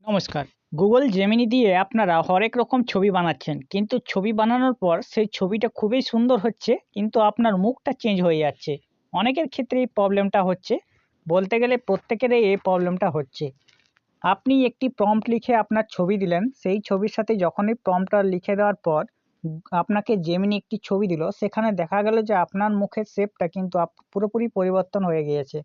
নমস্কার। Google Gemini দিয়ে আপনারা হরেক রকম ছবি বানাচ্ছেন। কিন্তু ছবি বানানোর পর সেই ছবিটা খুবই সুন্দর হচ্ছে, কিন্তু আপনার মুখটা চেঞ্জ হয়ে যাচ্ছে। অনেকের ক্ষেত্রে এই প্রবলেমটা হচ্ছে। বলতে গেলে প্রত্যেকেরই এই প্রবলেমটা হচ্ছে। আপনি একটি প্রম্পট লিখে আপনার ছবি দিলেন, সেই ছবির সাথে যখনই প্রম্পটটা লিখে দেওয়ার পর আপনাকে জেমিনি একটি ছবি দিল, সেখানে দেখা গেল যে আপনার মুখের শেপটা কিন্তু পুরোপুরি পরিবর্তন হয়ে গিয়েছে।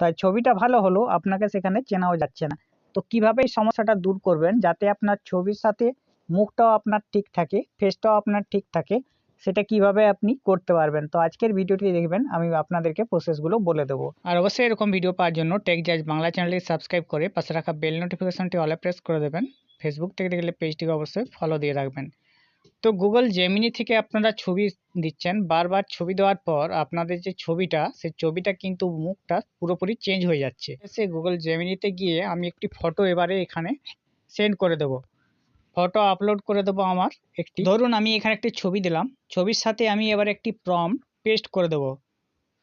তাই ছবিটা ভালো হলেও আপনাকে সেখানে চেনাও যাচ্ছে না। তো কিভাবে এই সমস্যাটা দূর করবেন যাতে আপনার ছবির সাথে মুখটাও আপনার ঠিক থাকে, ফেসটাও আপনার ঠিক থাকে, সেটা কিভাবে আপনি করতে পারবেন? তো আজকের ভিডিওটি দেখবেন, আমি আপনাদেরকে প্রসেসগুলো বলে দেবো। আর অবশ্যই এরকম ভিডিও পাওয়ার জন্য টেক জাজ বাংলা চ্যানেলটি সাবস্ক্রাইব করে পাশে রাখা বেল নোটিফিকেশনটি অলে প্রেস করে দেবেন। ফেসবুক থেকে দেখলে পেজটিকে অবশ্যই ফলো দিয়ে রাখবেন। তো গুগল জেমিনি থেকে আপনারা ছবি দিচ্ছেন, বারবার ছবি দেওয়ার পর আপনাদের যে ছবিটা, সেই ছবিটা কিন্তু মুখটা পুরোপুরি চেঞ্জ হয়ে যাচ্ছে। সে গুগল জেমিনিতে গিয়ে আমি একটি ফটো এবারে এখানে সেন্ড করে দেব। ফটো আপলোড করে দেবো আমার একটি। ধরুন আমি এখানে একটি ছবি দিলাম, ছবির সাথে আমি এবার একটি প্রম্পট পেস্ট করে দেবো।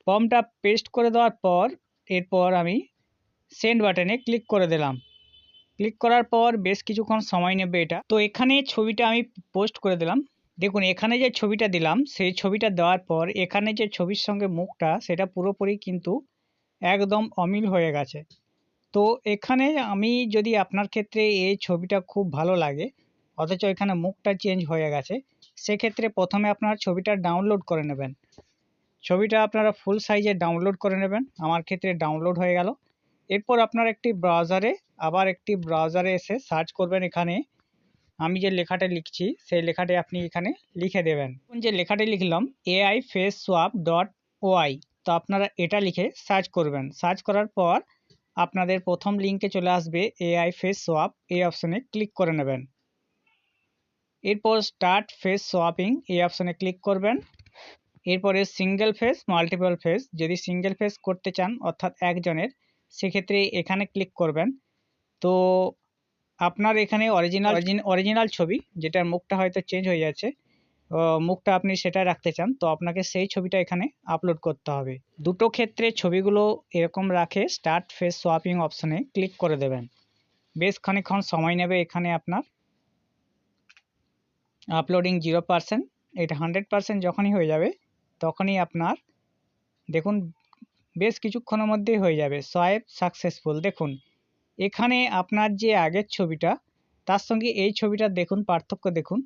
প্রম্পটটা পেস্ট করে দেওয়ার পর এরপর আমি সেন্ড বাটনে ক্লিক করে দিলাম। ক্লিক করার পর বেশ কিছুক্ষণ সময় নেবে এটা। তো এখানে ছবিটা আমি পোস্ট করে দিলাম। দেখুন এখানে যে ছবিটা দিলাম, সেই ছবিটা দেওয়ার পর এখানে যে ছবির সঙ্গে মুখটা, সেটা পুরোপুরি কিন্তু একদম অমিল হয়ে গেছে। তো এখানে আমি যদি আপনার ক্ষেত্রে এই ছবিটা খুব ভালো লাগে অথচ এখানে মুখটা চেঞ্জ হয়ে গেছে, সেক্ষেত্রে প্রথমে আপনার ছবিটা ডাউনলোড করে নেবেন। ছবিটা আপনারা ফুল সাইজে ডাউনলোড করে নেবেন। আমার ক্ষেত্রে ডাউনলোড হয়ে গেল। এরপর আপনার একটি ব্রাউজারে এসে সার্চ করবেন। এখানে আমি যে লেখাটা লিখছি, সেই লেখাটি আপনি এখানে লিখে দেবেন। যে লেখাটি লিখলাম AIFaceSwap.oi, তো আপনারা এটা লিখে সার্চ করবেন। সার্চ করার পর আপনাদের প্রথম লিঙ্কে চলে আসবে AI ফেস সোয়াপ, এই অপশনে ক্লিক করে নেবেন। এরপর স্টার্ট ফেস সোয়াপিং এই অপশনে ক্লিক করবেন। এরপরে সিঙ্গেল ফেস মাল্টিপল ফেস, যদি সিঙ্গেল ফেস করতে চান অর্থাৎ একজনের, সেক্ষেত্রে এখানে ক্লিক করবেন। তো আপনার এখানে অরিজিনাল ছবি, যেটার মুখটা হয়তো চেঞ্জ হয়ে যাচ্ছে, মুখটা আপনি সেটা রাখতে চান, তো আপনাকে সেই ছবিটা এখানে আপলোড করতে হবে। দুটো ক্ষেত্রে ছবিগুলো এরকম রাখে স্টার্ট ফেস সোয়াপিং অপশনে ক্লিক করে দেবেন। বেশ খানিকক্ষণ সময় নেবে এখানে আপনার। আপলোডিং 0%, এটা 100% যখনই হয়ে যাবে তখনই আপনার দেখুন বেশ কিছুক্ষণের মধ্যেই হয়ে যাবে। Swipe successful. দেখুন এখানে আপনার যে আগের ছবিটা, তার সঙ্গে এই ছবিটা দেখুন পার্থক্য দেখুন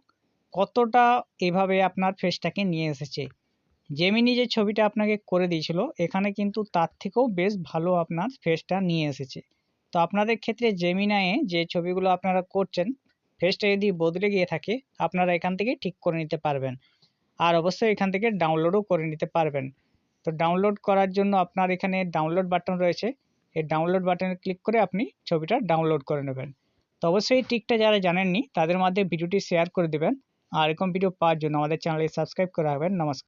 কতটা এভাবে আপনার ফেসটাকে নিয়ে এসেছে। জেমিনি যে ছবিটা আপনাকে করে দিয়েছিল, এখানে কিন্তু তার থেকেও বেশ ভালো আপনার ফেসটা নিয়ে এসেছে। তো আপনাদের ক্ষেত্রে জেমিনায়ে যে ছবিগুলো আপনারা করছেন, ফেসটা যদি বদলে গিয়ে থাকে, আপনারা এখান থেকে ঠিক করে নিতে পারবেন। আর অবশ্যই এখান থেকে ডাউনলোডও করে নিতে পারবেন। তো ডাউনলোড করার জন্য আপনার এখানে ডাউনলোড বাটন রয়েছে, এই ডাউনলোড বাটনে ক্লিক করে আপনি ছবিটা ডাউনলোড করে নেবেন। তো অবশ্যই এই ট্রিকটা যারা জানেননি তাদের মধ্যে ভিডিওটি শেয়ার করে দেবেন। আর এরকম ভিডিও পাওয়ার জন্য আমাদের চ্যানেলটি সাবস্ক্রাইব করে রাখবেন। নমস্কার।